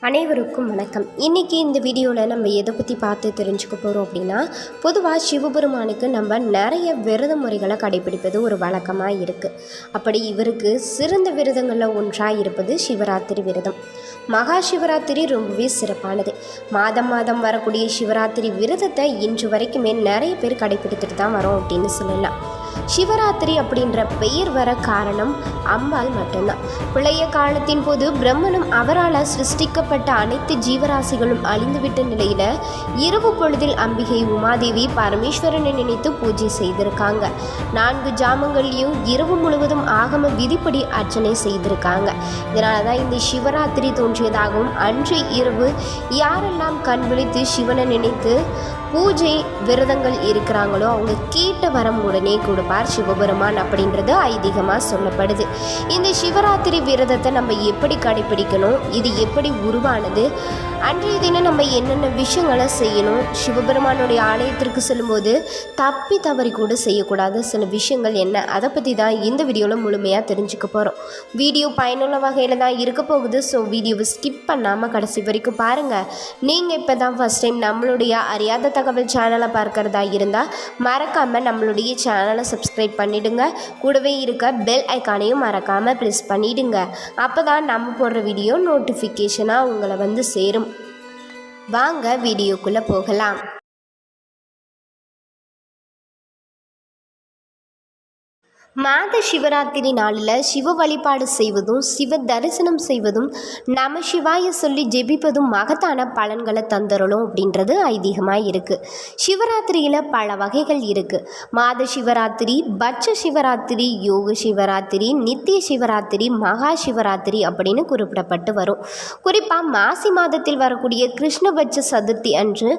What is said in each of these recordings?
அனைவருக்கும் வணக்கம். இன்றைக்கி இந்த வீடியோவில் நம்ம எதை பற்றி பார்த்து தெரிஞ்சுக்க போகிறோம் அப்படின்னா, பொதுவாக சிவபெருமானுக்கு நம்ம நிறைய விரத முறைகளை கடைபிடிப்பது ஒரு வழக்கமாக இருக்குது. அப்படி இவருக்கு சிறந்த விரதங்களில் ஒன்றாக இருப்பது சிவராத்திரி விரதம். மகா சிவராத்திரி ரொம்பவே சிறப்பானது. மாதம் மாதம் வரக்கூடிய சிவராத்திரி விரதத்தை இன்று வரைக்குமே நிறைய பேர் கடைபிடித்துட்டு தான் வரோம் அப்படின்னு சொல்லலாம். சிவராத்திரி அப்படின்ற பெயர் வர காரணம் அம்பாள் மட்டும்தான். பழைய காலத்தின் போது பிரம்மனும் அவரால் சிருஷ்டிக்கப்பட்ட அனைத்து ஜீவராசிகளும் அழிந்துவிட்ட நிலையில இரவு பொழுதில் அம்பிகை உமாதேவி பரமேஸ்வரனை நினைத்து பூஜை செய்திருக்காங்க. 4 ஜாமங்கள்லையும் இரவு முழுவதும் ஆகம விதிப்படி அர்ச்சனை செய்திருக்காங்க. இதனால தான் இந்த சிவராத்திரி தோன்றியதாகவும், அன்று இரவு யாரெல்லாம் கண் விழித்து சிவனை நினைத்து பூஜை விரதங்கள் இருக்கிறாங்களோ அவங்க கேட்ட வரம் உடனே கொடுப்பார் சிவபெருமான் அப்படின்றது ஐதீகமாக சொல்லப்படுது. இந்த சிவராத்திரி விரதத்தை நம்ம எப்படி கடைபிடிக்கணும், இது எப்படி உருவானது, அன்றைய தினம் நம்ம என்னென்ன விஷயங்களை செய்யணும், சிவபெருமானுடைய ஆலயத்திற்கு செல்லும்போது தப்பி தவறி கூட செய்யக்கூடாத சில விஷயங்கள் என்ன, அதை பற்றி தான் இந்த வீடியோவில் முழுமையாக தெரிஞ்சுக்க போகிறோம். வீடியோ பயனுள்ள வகையில் தான் இருக்க போகுது. ஸோ வீடியோவை ஸ்கிப் பண்ணாமல் கடைசி வரைக்கும் பாருங்கள். நீங்கள் இப்போ தான் ஃபஸ்ட் டைம் நம்மளுடைய அறியாத தகவல் சேனலை பார்க்குறதா இருந்தால் மறக்காமல் நம்மளுடைய சேனலை சப்ஸ்கிரைப் பண்ணிவிடுங்க. கூடவே இருக்க பெல் ஐக்கானையும் மறக்காமல் ப்ரெஸ் பண்ணிவிடுங்க. அப்போ தான் நம்ம போடுற வீடியோ நோட்டிஃபிகேஷனாக உங்களை வந்து சேரும். வாங்க வீடியோக்குள்ளே போகலாம். மாத சிவராத்திரி நாளில் சிவ வழிபாடு செய்வதும் சிவ தரிசனம் செய்வதும் நம சிவாய சொல்லி ஜெபிப்பதும் மகத்தான பலன்களை தந்துடணும் அப்படின்றது ஐதீகமாக இருக்குது. சிவராத்திரியில் பல வகைகள் இருக்குது. மாத சிவராத்திரி, பட்ச சிவராத்திரி, யோக சிவராத்திரி, நித்திய சிவராத்திரி, மகா சிவராத்திரி அப்படின்னு குறிப்பிடப்பட்டு வரும். குறிப்பாக மாசி மாதத்தில் வரக்கூடிய கிருஷ்ணபட்ச சதுர்த்தி அன்று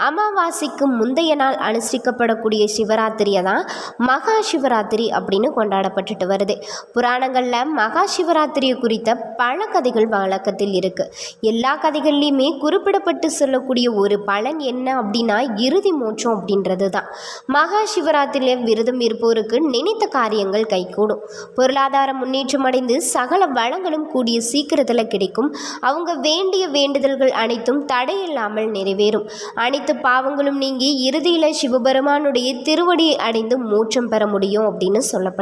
அமாவாசைக்கு முந்தைய நாள் அனுஷ்டிக்கப்படக்கூடிய சிவராத்திரியை தான் மகா சிவராத்திரி அப்படின்னு கொண்டாடப்பட்டுட்டு வருது. புராணங்களில் மகா சிவராத்திரியை குறித்த பல கதைகள் வழக்கத்தில் இருக்கு. எல்லா கதைகள்லையுமே குறிப்பிடப்பட்டு சொல்லக்கூடிய ஒரு பலன் என்ன அப்படின்னா இறுதி மோட்சம் அப்படின்றது தான். மகா சிவராத்திரியில் விரதம் இருப்போருக்கு நினைத்த காரியங்கள் கைகூடும். பொருளாதார முன்னேற்றம் அடைந்து சகல வளங்களும் கூடிய சீக்கிரத்தில் கிடைக்கும். அவங்க வேண்டிய வேண்டுதல்கள் அனைத்தும் தடையில்லாமல் நிறைவேறும். அனைத்து பாவங்களும் நீங்கி இறுதியில் சிவபெருமானுடைய திருவடியை அடைந்து மோட்சம் பெற முடியும் அப்படின்னு சொல்லப்படுது.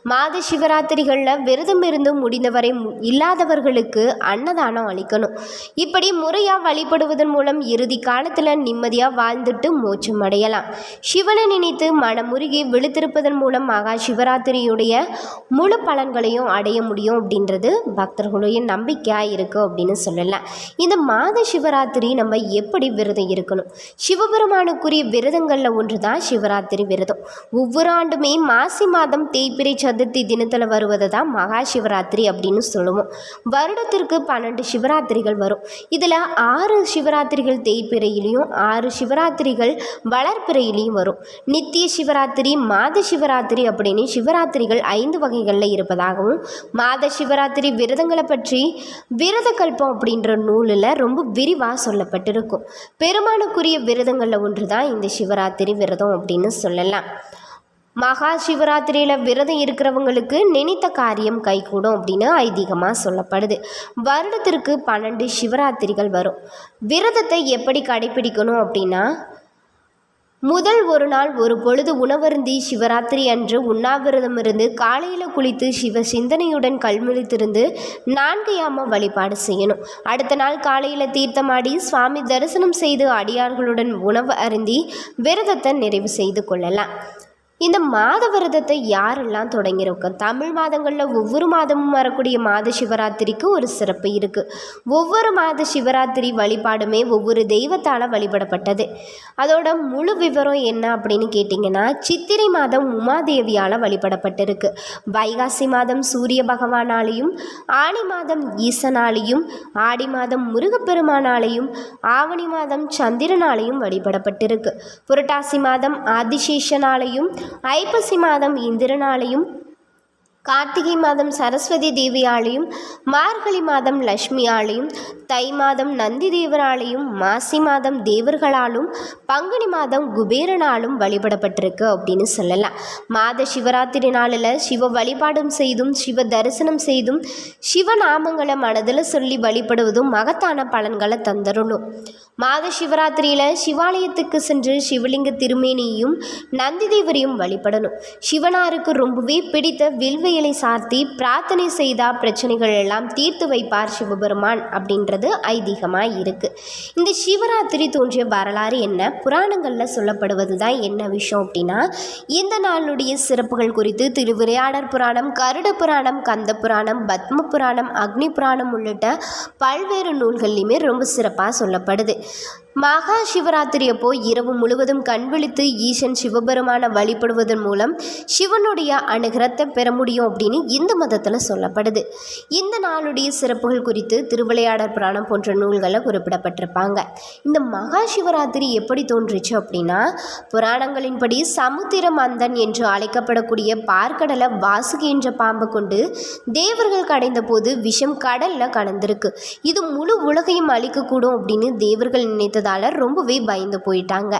மாத சிவராத்திரிகளில் விரதம் இருந்து முடிந்தவரை இல்லாதவர்களுக்கு அன்னதானம் அளிக்கணும். இப்படி முறையாக வழிபடுவதன் மூலம் இறுதி காலத்தில் நிம்மதியாக வாழ்ந்துட்டு மோட்சம் அடையலாம். சிவனை நினைத்து மனமுருகி விழுத்திருப்பதன் மூலம் மகா சிவராத்திரியுடைய முழு பலன்களையும் அடைய முடியும் அப்படின்றது பக்தர்களுடைய நம்பிக்கையாக இருக்குது அப்படின்னு சொல்லலாம். இந்த மாத சிவராத்திரி நம்ம எப்படி விரதம் இருக்கணும்? சிவபெருமானுக்குரிய விரதங்களில் ஒன்று தான் சிவராத்திரி விரதம். ஒவ்வொரு ஆண்டுமே மாசி மாதம் தேய்பிறை சதுர்த்தி தினத்தில் வருவது தான் மகா சிவராத்திரி அப்படின்னு சொல்லுவோம். வருடத்திற்கு 12 சிவராத்திரிகள் வரும். இதில் 6 சிவராத்திரிகள் தேய்பிறையிலையும் 6 சிவராத்திரிகள் வளர்ப்பிறையிலையும் வரும். நித்திய சிவராத்திரி, மாத சிவராத்திரி அப்படின்னு சிவராத்திரிகள் 5 வகைகளில் இருப்பதாகவும், மாத சிவராத்திரி விரதங்களை பற்றி விரத கல்பம் அப்படின்ற நூலில் ரொம்ப விரிவாக சொல்லப்பட்டிருக்கும். பெருமானுக்குரிய விரதங்களில் ஒன்று தான் இந்த சிவராத்திரி விரதம் அப்படின்னு சொல்லலாம். மகா சிவராத்திரியில் விரதம் இருக்கிறவங்களுக்கு நினைத்த காரியம் கைகூடும் அப்படின்னு ஐதீகமாக சொல்லப்படுது. வருடத்திற்கு 12 சிவராத்திரிகள் வரும். விரதத்தை எப்படி கடைபிடிக்கணும் அப்படின்னா, முதல் ஒரு நாள் ஒரு பொழுது உணவருந்தி சிவராத்திரி அன்று உண்ணாவிரதம் இருந்து காலையில் குளித்து சிவ சிந்தனையுடன் கல்முழித்திருந்து 4 யாம வழிபாடு செய்யணும். அடுத்த நாள் காலையில் தீர்த்தமாடி சுவாமி தரிசனம் செய்து அடியார்களுடன் உணவு அருந்தி விரதத்தை நிறைவு செய்து கொள்ளலாம். இந்த மாத விரதத்தை யாரெல்லாம் தொடங்கியிருக்கோம்? தமிழ் மாதங்களில் ஒவ்வொரு மாதமும் வரக்கூடிய மாத சிவராத்திரிக்கு ஒரு சிறப்பு இருக்குது. ஒவ்வொரு மாத சிவராத்திரி வழிபாடுமே ஒவ்வொரு தெய்வத்தால் வழிபடப்பட்டது. அதோட முழு விவரம் என்ன அப்படின்னு கேட்டிங்கன்னா, சித்திரை மாதம் உமாதேவியால் வழிபடப்பட்டிருக்கு. வைகாசி மாதம் சூரிய பகவானாலையும், ஆனி மாதம் ஈசனாலையும், ஆடி மாதம் முருகப்பெருமானாலையும், ஆவணி மாதம் சந்திரனாலையும் வழிபடப்பட்டிருக்கு. புரட்டாசி மாதம் ஆதிசேஷனாலையும், ஐப்பசி மாதம் இந்திரனாலையும், கார்த்திகை மாதம் சரஸ்வதி தேவியாலையும், மார்கழி மாதம் லட்சுமியாலையும், தை மாதம் நந்தி தேவராலையும், மாசி மாதம் தேவர்களாலும், பங்குனி மாதம் குபேரனாலும் வழிபடப்பட்டிருக்கு அப்படின்னு சொல்லலாம். மாத சிவராத்திரி நாளில் சிவ வழிபாடும் செய்தும் சிவ தரிசனம் செய்தும் சிவநாமங்களை மனதில் சொல்லி வழிபடுவதும் மகத்தான பலன்களை தந்தரணும். மாத சிவராத்திரியில் சிவாலயத்துக்கு சென்று சிவலிங்க திருமேனியையும் நந்தி தேவரையும் வழிபடணும். சிவனாருக்கு ரொம்பவே பிடித்த வில்வ இலை சார்த்தி பிரார்த்தனை செய்தால் பிரச்சனைகள் எல்லாம் தீர்த்து வைப்பார் சிவபெருமான் அப்படின்றது ஐதீகமாக இருக்குது. இந்த சிவராத்திரி தோன்றிய வரலாறு என்ன, புராணங்களில் சொல்லப்படுவது தான் என்ன விஷயம் அப்படின்னா, இந்த நாளுடைய சிறப்புகள் குறித்து திருவிளையாடற் புராணம், கருட புராணம், கந்த புராணம், பத்ம புராணம், அக்னி புராணம் உள்ளிட்ட பல்வேறு நூல்கள்லையுமே ரொம்ப சிறப்பாக சொல்லப்படுது. மகா சிவராத்திரி அப்போ இரவு முழுவதும் கண் விழித்து ஈசன் சிவபெருமானை வழிபடுவதன் மூலம் சிவனுடைய அனுகிரகத்தை பெற முடியும் அப்படின்னு இந்த மதத்தில் சொல்லப்படுது. இந்த நாளுடைய சிறப்புகள் குறித்து திருவிளையாடற் புராணம் போன்ற நூல்களில் குறிப்பிடப்பட்டிருப்பாங்க. இந்த மகா சிவராத்திரி எப்படி தோன்றுச்சு அப்படின்னா, புராணங்களின்படி சமுத்திர மந்தன் என்று அழைக்கப்படக்கூடிய பார்க்கடலை வாசுகி என்ற பாம்பை கொண்டு தேவர்கள் கடைந்த போது விஷம் கடலில் கலந்திருக்கு. இது முழு உலகையும் அழிக்கக்கூடும் அப்படின்னு தேவர்கள் நினைத்தது ரொம்பவே பயந்து போயிட்டாங்க.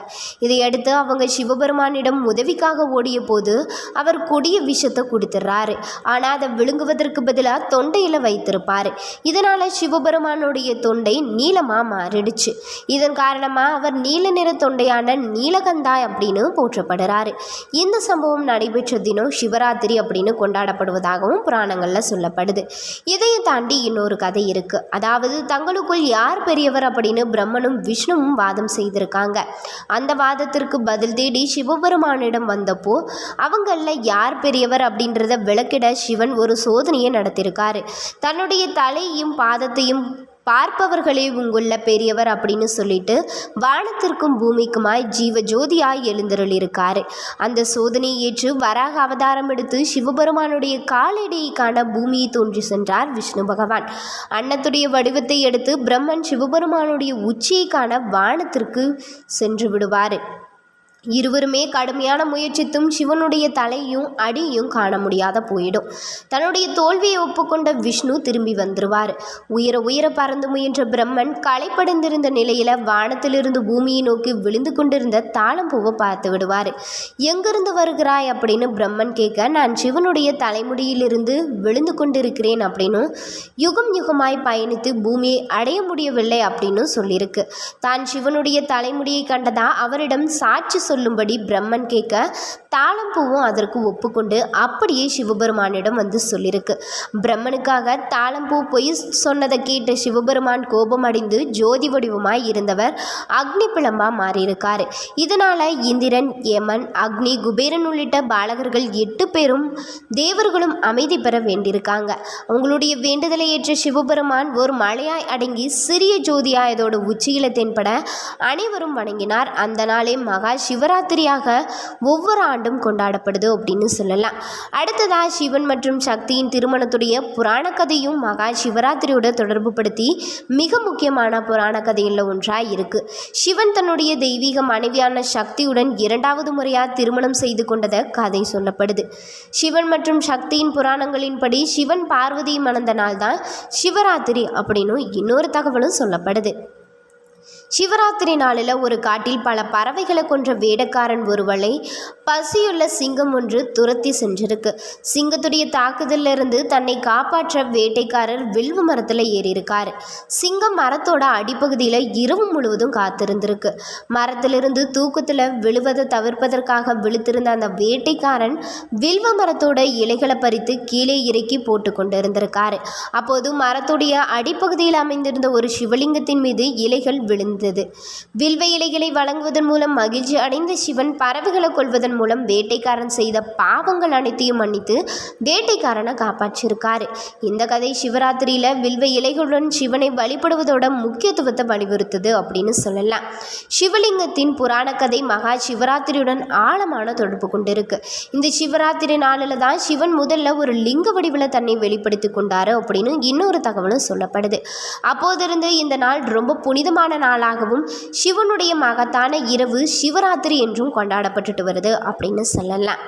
இதையடுத்து அவங்க சிவபெருமானிடம் உதவிக்காக ஓடிய போது அவர் கொடிய விஷத்தை கொடுத்துறாரு. ஆனால் அதை விழுங்குவதற்கு பதிலாக தொண்டையில் வைத்திருப்பார். இதனால சிவபெருமானுடைய தொண்டை நீளமாக மாறிடுச்சு. இதன் காரணமாக அவர் நீல நிற தொண்டையான நீலகந்தாய் அப்படின்னு போற்றப்படுறாரு. இந்த சம்பவம் நடைபெற்ற தினம் சிவராத்திரி அப்படின்னு கொண்டாடப்படுவதாகவும் புராணங்களில் சொல்லப்படுது. இதையும் தாண்டி இன்னொரு கதை இருக்கு. அதாவது தங்களுக்குள் யார் பெரியவர் அப்படின்னு பிரம்மனும் விஷ்ணுவும் வாதம் செய்திருக்காங்க. அந்த வாதத்திற்கு பதில் தேடி சிவபெருமானிடம் வந்தப்போ அவங்கள யார் பெரியவர் அப்படின்றத விளக்கிட சிவன் ஒரு சோதனையை நடத்தியிருக்காரு. தன்னுடைய தலையையும் பாதத்தையும் பார்ப்பவர்களே உங்குள்ள பெரியவர் அப்படின்னு சொல்லிட்டு வானத்திற்கும் பூமிக்குமாய் ஜீவ ஜோதியாய் எழுந்தருளிருக்காரு. அந்த சோதனையை ஏற்று வராக அவதாரம் எடுத்து சிவபெருமானுடைய காலடியை காண பூமியை தோன்றி சென்றார் விஷ்ணு பகவான். அன்னத்துடைய வடிவத்தை எடுத்து பிரம்மன் சிவபெருமானுடைய உச்சியை காண வானத்திற்கு சென்று விடுவார். இருவருமே கடுமையான முயற்சித்தும் சிவனுடைய தலையும் அடியும் காண முடியாத போயிடும். தன்னுடைய தோல்வியை ஒப்புக்கொண்ட விஷ்ணு திரும்பி வந்துருவார். உயர உயர பறந்து முயன்ற பிரம்மன் களைப்படைந்திருந்த நிலையில் வானத்திலிருந்து பூமியை நோக்கி விழுந்து கொண்டிருந்த தாளம்பூவை பார்த்து விடுவார். எங்கிருந்து வருகிறாய் அப்படின்னு பிரம்மன் கேட்க, நான் சிவனுடைய தலைமுடியிலிருந்து விழுந்து கொண்டிருக்கிறேன் அப்படின்னும், யுகம் யுகமாய் பயணித்து பூமியை அடைய முடியவில்லை அப்படின்னு சொல்லியிருக்கு. தான் சிவனுடைய தலைமுடியை கண்டதா அவரிடம் சாட்சி சொல்லும்படி பிரம்மன் கேட்க, தாளம்பூவும் அதற்கு ஒப்புக்கொண்டு அப்படியே சிவபெருமானிடம் வந்து சொல்லியிருக்கு. பிரம்மனுக்காக தாளம்பூ பொய் சொன்னதை கேட்ட சிவபெருமான் கோபம் அடைந்து ஜோதி வடிவமாய் இருந்தவர் அக்னி பிளம்பா மாறியிருக்காரு. இதனால இந்திரன், யமன், அக்னி, குபேரன் உள்ளிட்ட பாலகர்கள் 8 பேரும் தேவர்களும் அமைதி பெற வேண்டியிருக்காங்க. அவங்களுடைய வேண்டுதலை ஏற்ற சிவபெருமான் ஒரு மலையாய் அடங்கி சிறிய ஜோதியாய் அதோட உச்சியில தென்பட அனைவரும் வணங்கினார். அந்த நாளே மகா சிவராத்திரியாக ஒவ்வொரு ஆண்டும் கொண்டாடப்படுது அப்படின்னு சொல்லலாம். அடுத்ததாக சிவன் மற்றும் சக்தியின் திருமணத்துடைய புராண கதையும் மகா சிவராத்திரியோட தொடர்பு படுத்தி மிக முக்கியமான புராண கதையில் ஒன்றாக இருக்கு. சிவன் தன்னுடைய தெய்வீக மனைவியான சக்தியுடன் 2வது முறையாக திருமணம் செய்து கொண்டதை கதை சொல்லப்படுது. சிவன் மற்றும் சக்தியின் புராணங்களின்படி சிவன் பார்வதியை மணந்த நாள் தான் சிவராத்திரி அப்படின்னு இன்னொரு தகவலும் சொல்லப்படுது. சிவராத்திரி நாளில் ஒரு காட்டில் பல பறவைகளை கொன்ற வேடக்காரன் ஒருவளை பசியுள்ள சிங்கம் ஒன்று துரத்தி சென்றிருக்கு. சிங்கத்துடைய தாக்குதலிருந்து தன்னை காப்பாற்ற வேட்டைக்காரர் வில்வ மரத்தில் ஏறியிருக்காரு. சிங்கம் மரத்தோட அடிப்பகுதியில் இரவு முழுவதும் காத்திருந்திருக்கு. மரத்திலிருந்து தூக்கத்தில் விழுவதை தவிர்ப்பதற்காக விழுத்திருந்த அந்த வேட்டைக்காரன் வில்வ மரத்தோட இலைகளை பறித்து கீழே இறக்கி போட்டு கொண்டு இருந்திருக்காரு. அப்போது மரத்துடைய அடிப்பகுதியில் அமைந்திருந்த ஒரு சிவலிங்கத்தின் மீது இலைகள் விழுந்தது. வில்வ இலைகளை வழங்குவதன் மூலம் மகிழ்ச்சி அடைந்த சிவன் பறவைகளை கொள்வதன் மூலம் வேட்டைக்காரன் செய்த பாவங்கள் அனைத்தையும் மன்னித்து வேட்டைக்காரனை காப்பாற்றியிருக்காரு. இந்த கதை சிவராத்திரியில் வில்வ இலைகளுடன் சிவனை வழிபடுவதோட முக்கியத்துவத்தை வலியுறுத்துது அப்படின்னு சொல்லலாம். சிவலிங்கத்தின் புராண கதை மகா சிவராத்திரியுடன் ஆழமான தொடர்பு கொண்டிருக்கு. இந்த சிவராத்திரி நாளில் தான் சிவன் முதல்ல ஒரு லிங்க வடிவில் தன்னை வெளிப்படுத்தி கொண்டாரு அப்படின்னு இன்னொரு தகவலும் சொல்லப்படுது. அப்போதிருந்து இந்த நாள் ரொம்ப புனிதமான நாளாகவும் சிவனுடைய மகத்தான இரவு சிவராத்திரி என்றும் கொண்டாடப்பட்டுட்டு வருது அப்படின்னு சொல்லலாம்.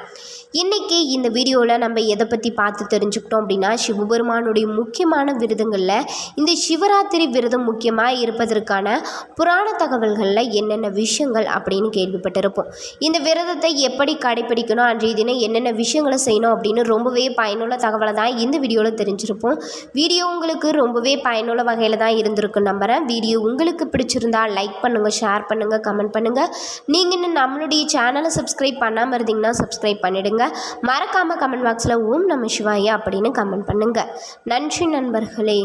இன்றைக்கி இந்த வீடியோவில் நம்ம எதை பற்றி பார்த்து தெரிஞ்சுக்கிட்டோம் அப்படின்னா, சிவபெருமானுடைய முக்கியமான விரதங்களில் இந்த சிவராத்திரி விரதம் முக்கியமாக இருப்பதற்கான புராண தகவல்களில் என்னென்ன விஷயங்கள் அப்படின்னு கேள்விப்பட்டிருப்போம். இந்த விரதத்தை எப்படி கடைப்பிடிக்கணும், அன்றைய தினம் என்னென்ன விஷயங்களை செய்யணும் அப்படின்னு ரொம்பவே பயனுள்ள தகவலை தான் இந்த வீடியோவில் தெரிஞ்சிருப்போம். வீடியோ உங்களுக்கு ரொம்பவே பயனுள்ள வகையில் தான் இருந்திருக்கு நம்புகிறேன். வீடியோ உங்களுக்கு பிடிச்சிருந்தா லைக் பண்ணுங்கள், ஷேர் பண்ணுங்கள், கமெண்ட் பண்ணுங்கள். நீங்கள் இன்னும் நம்மளுடைய சேனலை சப்ஸ்கிரைப் பண்ணாமல் இருந்தீங்கன்னா சப்ஸ்கிரைப் பண்ணிவிடுங்க. மறக்காமல் கமெண்ட் பாக்ஸில் ஓம் நம சிவாய அப்படின்னு கமெண்ட் பண்ணுங்கள். நன்றி நண்பர்களே.